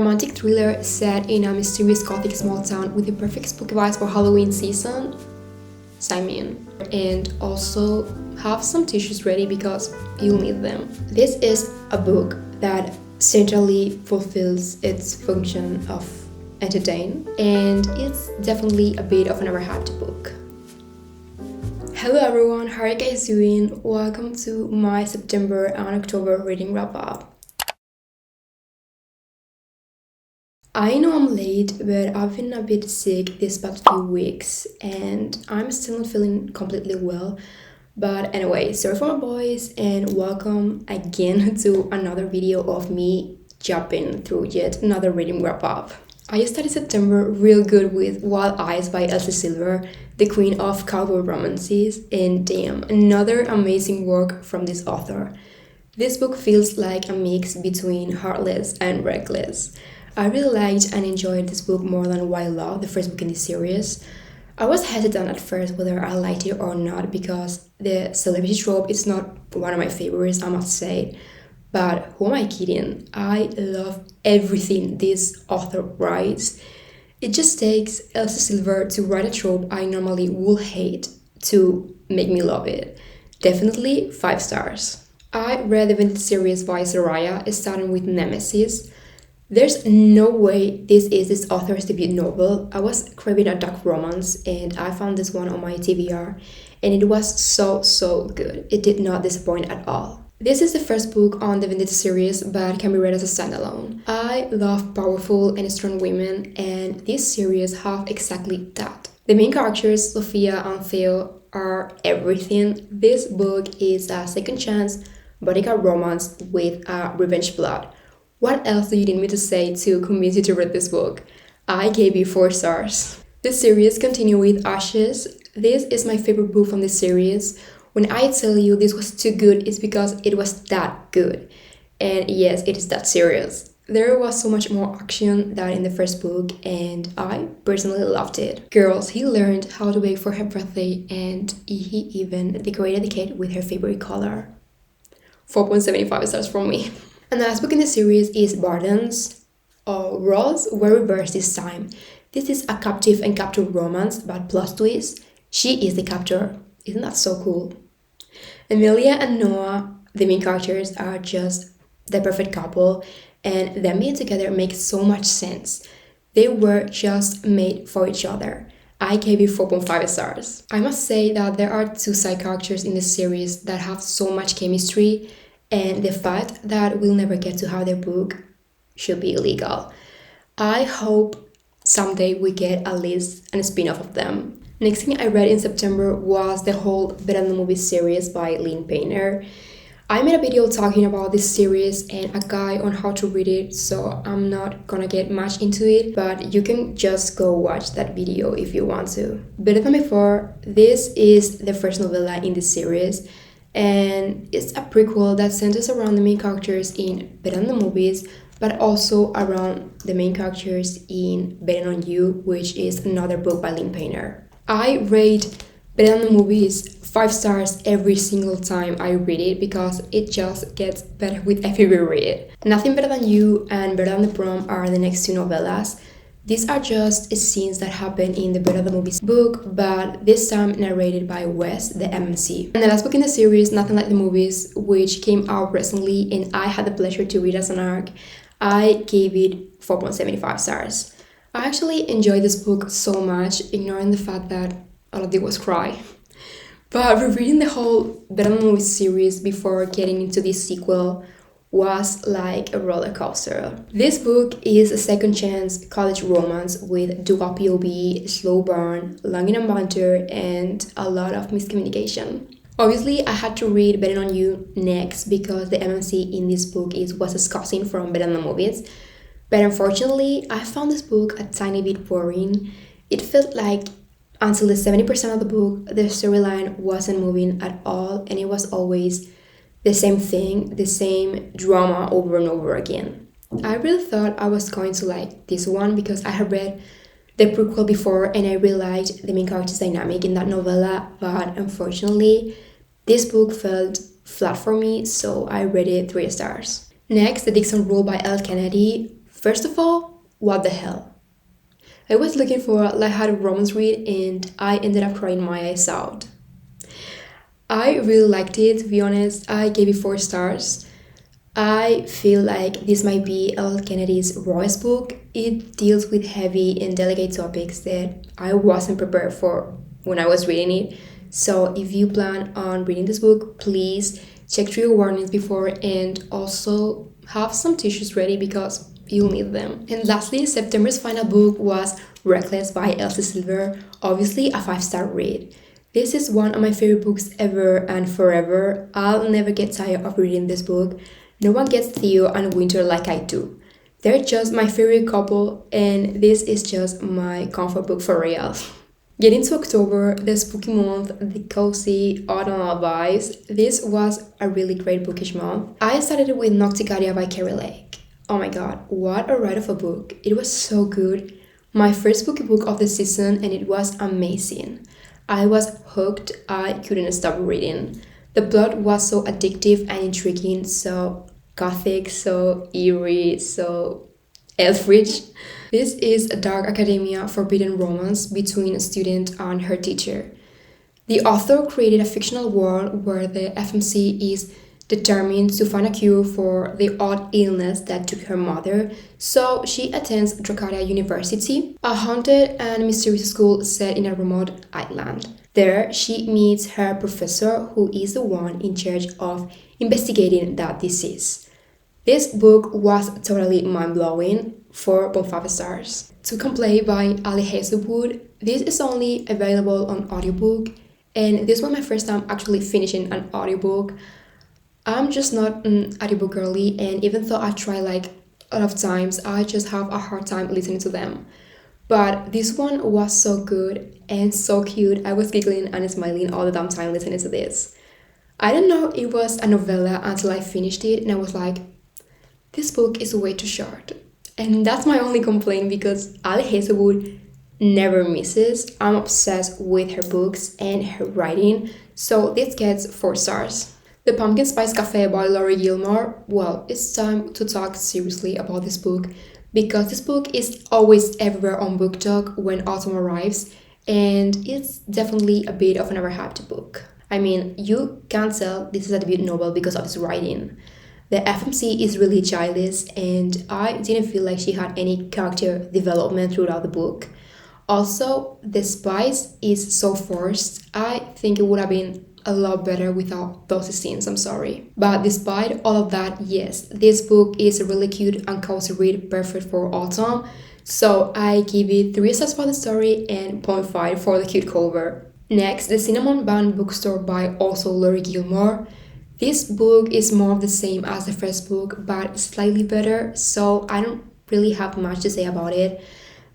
romantic thriller set in a mysterious gothic small town with the perfect spooky vibes for Halloween season. Sign me in. And also have some tissues ready because you'll need them. This is a book that centrally fulfills its function of entertain, and it's definitely a bit of an overhyped book. Hello everyone, how are you guys doing? Welcome to my September and October reading wrap up. I know I'm late, but I've been a bit sick these past few weeks and I'm still not feeling completely well. But anyway, sorry for my voice and welcome again to another video of me jumping through yet another reading wrap up. I started September real good with Wild Eyes by Elsie, the queen of cowboy romances, and damn, another amazing work from this author. This book feels like a mix between heartless and reckless. I really liked and enjoyed this book more than Wild Love, the first book in this series. I was hesitant at first whether I liked it or not because the celebrity trope is not one of my favorites, I must say. But who am I kidding? I love everything this author writes. It just takes Elsie to write a trope I normally would hate to make me love it. Definitely 5 stars. I read the vintage series by Seraya, starting with Nemesis. There's no way this is this author's debut novel. I was craving a dark romance and I found this one on my TBR and it was so good. It did not disappoint at all. This is the first book on the Vintage series but can be read as a standalone. I love powerful and strong women and this series have exactly that. The main characters, Sophia and Theo, are everything. This book is a second chance bodyguard romance with a revenge plot. What else do you need me to say to convince you to read this book? I gave you 4 stars. This series continues with Ashes. This is my favorite book from this series. When I tell you this was too good, it's because it was that good. And yes, it is that serious. There was so much more action than in the first book, and I personally loved it. Girls, he learned how to bake for her birthday, and he even decorated the cake with her favorite color. 4.75 stars from me. And the last book in the series is Barden's. Roles were reversed this time. This is a captive and captured romance, but plus twist, she is the captor. Isn't that so cool? Amelia and Noah, the main characters, are just the perfect couple, and them being together makes so much sense. They were just made for each other. I gave it 4.5 stars. I must say that there are 2 side characters in this series that have so much chemistry, and the fact that we'll never get to have their book should be illegal. I hope someday we get at least a spin-off of them. Next thing I read in September was the whole Better Than the Movie series by Lynn Painter. I made a video talking about this series and a guide on how to read it, so I'm not gonna get much into it, but you can just go watch that video if you want to. Better Than Before, this is the first novella in this series, and it's a prequel that centers around the main characters in Better Than the Movies, but also around the main characters in Better On You, which is another book by Lynn Painter. I rate Better Than the Movies 5 stars every single time I read it because it just gets better with every reread. Nothing Better Than You and Better Than the Prom are the next 2 novellas. These are just scenes that happen in the Better Than Movies book, but this time narrated by Wes, the MMC. And the last book in the series, Nothing Like the Movies, which came out recently and I had the pleasure to read as an ARC, I gave it 4.75 stars. I actually enjoyed this book so much, ignoring the fact that all I did was cry. But rereading the whole Better Than Movies series before getting into this sequel was like a roller coaster. This book is a second chance college romance with dual POV, slow burn, long and banter, and a lot of miscommunication. Obviously, I had to read Better On You next because the MMC in this book was his cousin from Better Than the Movies. But unfortunately, I found this book a tiny bit boring. It felt like until the 70% of the book, the storyline wasn't moving at all, and it was always the same thing, the same drama over and over again. I really thought I was going to like this one because I had read the prequel before and I really liked the main character's dynamic in that novella, but unfortunately, this book felt flat for me, so I rated 3 stars. Next, The Dixon Rule by Elle Kennedy. First of all, what the hell? I was looking for a lighthearted romance read and I ended up crying my eyes out. I really liked it, to be honest. I gave it 4 stars. I feel like this might be Elle Kennedy's rawest book. It deals with heavy and delicate topics that I wasn't prepared for when I was reading it. So if you plan on reading this book, please check through your warnings before and also have some tissues ready because you'll need them. And lastly, September's final book was Reckless by Elsie Silver, obviously a 5-star read. This is one of my favorite books ever and forever. I'll never get tired of reading this book. No one gets Theo and Winter like I do. They're just my favorite couple, and this is just my comfort book for real. Getting to October, the spooky month, the cozy autumnal vibes, this was a really great bookish month. I started with Nocticadia by Keri. Oh my god, what a ride of a book. It was so good. My first spooky book of the season, and it was amazing. I was hooked. I couldn't stop reading. The plot was so addictive and intriguing, so gothic, so eerie, so elfish. This is a dark academia forbidden romance between a student and her teacher. The author created a fictional world where the FMC is determined to find a cure for the odd illness that took her mother, so she attends Dracaria University, a haunted and mysterious school set in a remote island. There, she meets her professor, who is the one in charge of investigating that disease. This book was totally mind-blowing, 4.5 stars. To Play by Ali Hazelwood. This is only available on audiobook, and this was my first time actually finishing an audiobook. I'm just not an audiobook girly, and even though I try like a lot of times, I just have a hard time listening to them. But this one was so good and so cute. I was giggling and smiling all the damn time listening to this. I didn't know it was a novella until I finished it, and I was like, this book is way too short. And that's my only complaint because Ali Hazelwood never misses. I'm obsessed with her books and her writing, so this gets 4 stars. The Pumpkin Spice Café by Laurie Gilmore. Well, it's time to talk seriously about this book because this book is always everywhere on Book Talk when autumn arrives, and it's definitely a bit of an overhyped book. I mean, you can't tell this is a debut novel because of its writing. The FMC is really childish, and I didn't feel like she had any character development throughout the book. Also, the spice is so forced. I think it would have been a lot better without those scenes, I'm sorry. But despite all of that, yes, this book is a really cute and cozy read, perfect for autumn. So I give it 3 stars for the story and 0.5 for the cute cover. Next, The Cinnamon Bun Bookstore by also Laurie Gilmore. This book is more of the same as the first book, but slightly better, so I don't really have much to say about it.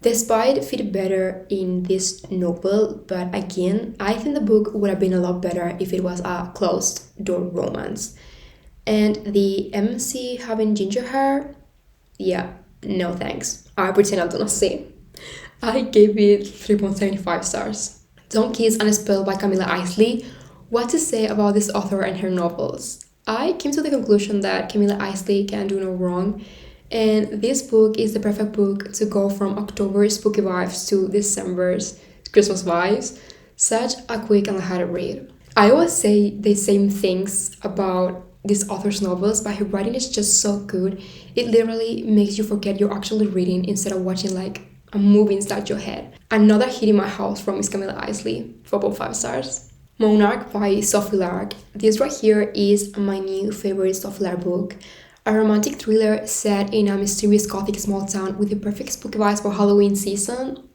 The spy fit better in this novel, but again, I think the book would have been a lot better if it was a closed-door romance. And the MC having ginger hair? Yeah, no thanks. I pretend I do not see. I gave it 3.75 stars. Don't Kiss and Spell by Camilla Isley. What to say about this author and her novels? I came to the conclusion that Camilla Isley can do no wrong, and this book is the perfect book to go from October spooky vibes to December's Christmas vibes. Such a quick and lighthearted read. I always say the same things about this author's novels, but her writing is just so good. It literally makes you forget you're actually reading instead of watching like a movie inside your head. Another hit in my house from Miss Camilla Isley, 4.5 stars. Monarch by Sophie Lark. This right here is my new favorite Sophie Lark book. A romantic thriller set in a mysterious gothic small town with the perfect spooky vibes for Halloween season.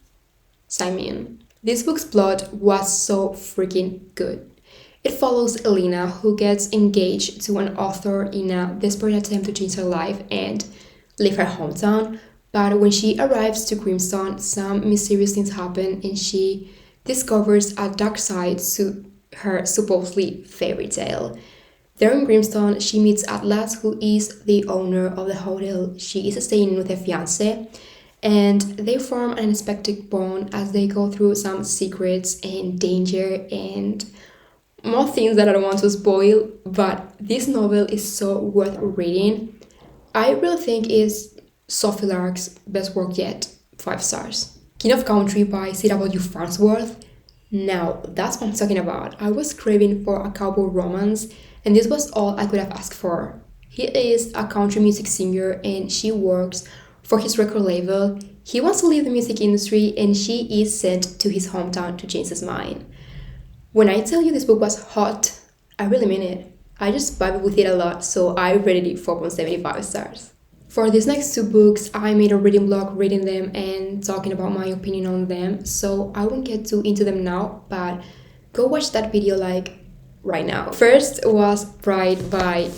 Sign me in. This book's plot was so freaking good. It follows Elena, who gets engaged to an author in a desperate attempt to change her life and leave her hometown. But when she arrives to Grimstone, some mysterious things happen and she discovers a dark side to her supposedly fairy tale. There in Grimstone, she meets Atlas, who is the owner of the hotel she is staying in with her fiance, and they form an unexpected bond as they go through some secrets and danger and more things that I don't want to spoil, but this novel is so worth reading. I really think it's Sophie Lark's best work yet, 5 stars. King of Country by C.W. Farnsworth. Now, that's what I'm talking about. I was craving for a cowboy romance, and this was all I could have asked for. He is a country music singer, and she works for his record label. He wants to leave the music industry, and she is sent to his hometown to change his mind. When I tell you this book was hot, I really mean it. I just vibed with it a lot, so I rated it 4.75 stars. For these next 2 books, I made a reading blog reading them and talking about my opinion on them, so I won't get too into them now, but go watch that video like right now. First was Pride by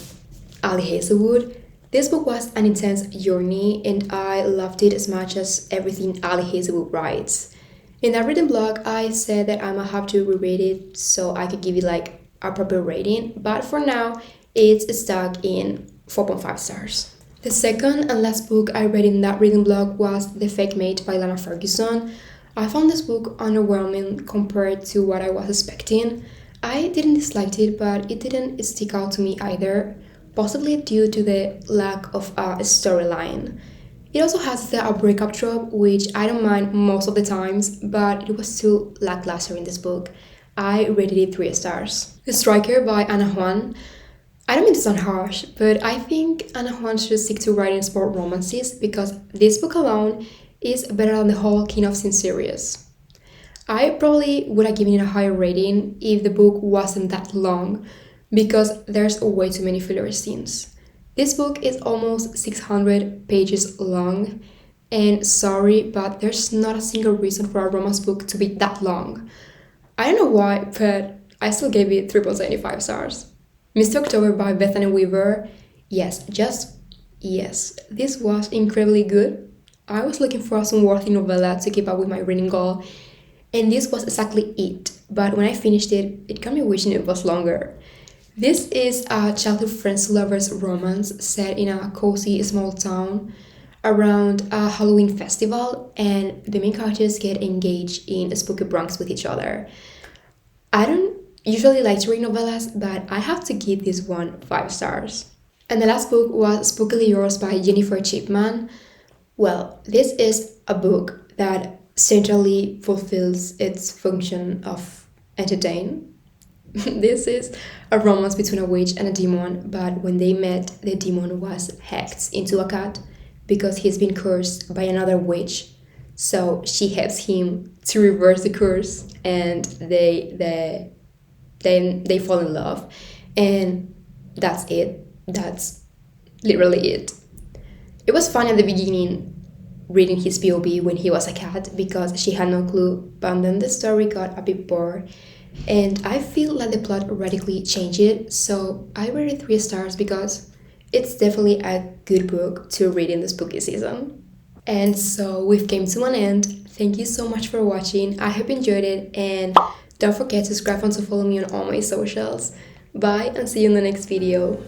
Ali Hazelwood. This book was an intense journey and I loved it as much as everything Ali Hazelwood writes. In that reading blog, I said that I might have to reread it so I could give it like a proper rating, but for now, it's stuck in 4.5 stars. The second and last book I read in that reading blog was The Fake Mate by Lana Ferguson. I found this book underwhelming compared to what I was expecting. I didn't dislike it, but it didn't stick out to me either, possibly due to the lack of a storyline. It also has the breakup trope, which I don't mind most of the times, but it was too lackluster in this book. I rated it 3 stars. The Striker by Ana Huang. I don't mean to sound harsh, but I think Ana Huang should stick to writing sport romances because this book alone is better than the whole King of Sin series. I probably would have given it a higher rating if the book wasn't that long because there's way too many filler scenes. This book is almost 600 pages long, and sorry, but there's not a single reason for a romance book to be that long. I don't know why, but I still gave it 3.75 stars. Mr. October by Bethany Weaver. Yes, this was incredibly good. I was looking for some worthy novella to keep up with my reading goal, and this was exactly it. But when I finished it, it got me wishing it was longer. This is a childhood friends lovers romance set in a cozy small town around a Halloween festival, and the main characters get engaged in spooky pranks with each other. I don't usually like to read novellas, but I have to give this one 5 stars. And the last book was Spookily Yours by Jennifer Chapman. Well, this is a book that centrally fulfills its function of entertain. This is a romance between a witch and a demon, but when they met, the demon was hacked into a cat because he's been cursed by another witch. So she helps him to reverse the curse, and they fall in love, and that's it. That's literally it. It was fun at the beginning reading his POV when he was a cat because she had no clue, but then the story got a bit bored and I feel like the plot radically changed it, so I rated 3 stars because it's definitely a good book to read in the spooky season. And so we've came to an end. Thank you so much for watching. I hope you enjoyed it, and don't forget to subscribe and to follow me on all my socials. Bye and see you in the next video.